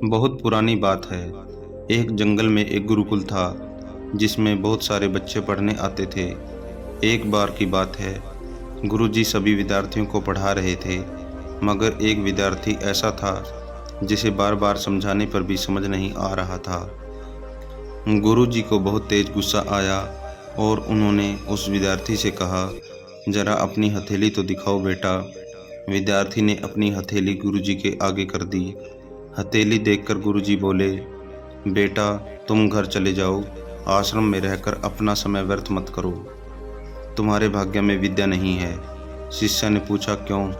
बहुत पुरानी बात है। एक जंगल में एक गुरुकुल था जिसमें बहुत सारे बच्चे पढ़ने आते थे। एक बार की बात है, गुरुजी सभी विद्यार्थियों को पढ़ा रहे थे, मगर एक विद्यार्थी ऐसा था जिसे बार बार समझाने पर भी समझ नहीं आ रहा था। गुरुजी को बहुत तेज गुस्सा आया और उन्होंने उस विद्यार्थी से कहा, जरा अपनी हथेली तो दिखाओ बेटा। विद्यार्थी ने अपनी हथेली गुरुजी के आगे कर दी। हथेली देखकर गुरुजी बोले, बेटा तुम घर चले जाओ, आश्रम में रहकर अपना समय व्यर्थ मत करो, तुम्हारे भाग्य में विद्या नहीं है। शिष्य ने पूछा, क्यों?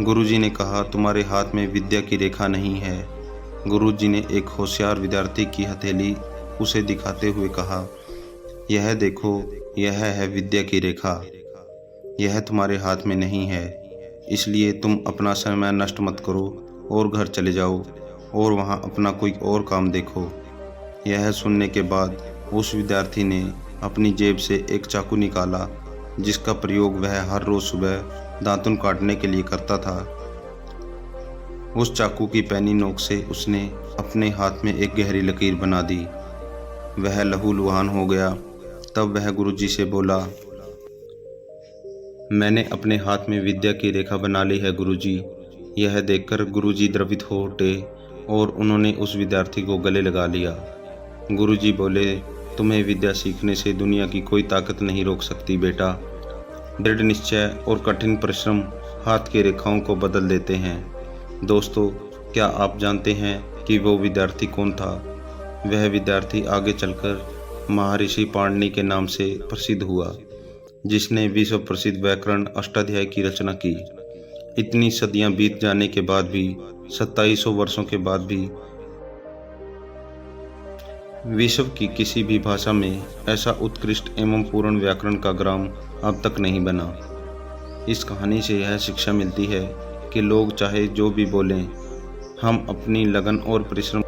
गुरुजी ने कहा, तुम्हारे हाथ में विद्या की रेखा नहीं है। गुरुजी ने एक होशियार विद्यार्थी की हथेली उसे दिखाते हुए कहा, यह देखो, यह है विद्या की रेखा, यह तुम्हारे हाथ में नहीं है, इसलिए तुम अपना समय नष्ट मत करो और घर चले जाओ और वहाँ अपना कोई और काम देखो। यह सुनने के बाद उस विद्यार्थी ने अपनी जेब से एक चाकू निकाला जिसका प्रयोग वह हर रोज़ सुबह दातुन काटने के लिए करता था। उस चाकू की पैनी नोक से उसने अपने हाथ में एक गहरी लकीर बना दी। वह लहूलुहान हो गया। तब वह गुरुजी से बोला, मैंने अपने हाथ में विद्या की रेखा बना ली है गुरुजी। यह देखकर गुरुजी द्रवित हो उठे और उन्होंने उस विद्यार्थी को गले लगा लिया। गुरुजी बोले, तुम्हें विद्या सीखने से दुनिया की कोई ताकत नहीं रोक सकती बेटा। दृढ़ निश्चय और कठिन परिश्रम हाथ की रेखाओं को बदल देते हैं। दोस्तों, क्या आप जानते हैं कि वो विद्यार्थी कौन था? वह विद्यार्थी आगे चलकर महर्षि पाणिनि के नाम से प्रसिद्ध हुआ, जिसने विश्व प्रसिद्ध व्याकरण अष्टाध्यायी की रचना की। इतनी सदियां बीत जाने के बाद भी, 2700 वर्षों के बाद भी विश्व की किसी भी भाषा में ऐसा उत्कृष्ट एवं पूर्ण व्याकरण का ग्राम अब तक नहीं बना। इस कहानी से यह शिक्षा मिलती है कि लोग चाहे जो भी बोलें, हम अपनी लगन और परिश्रम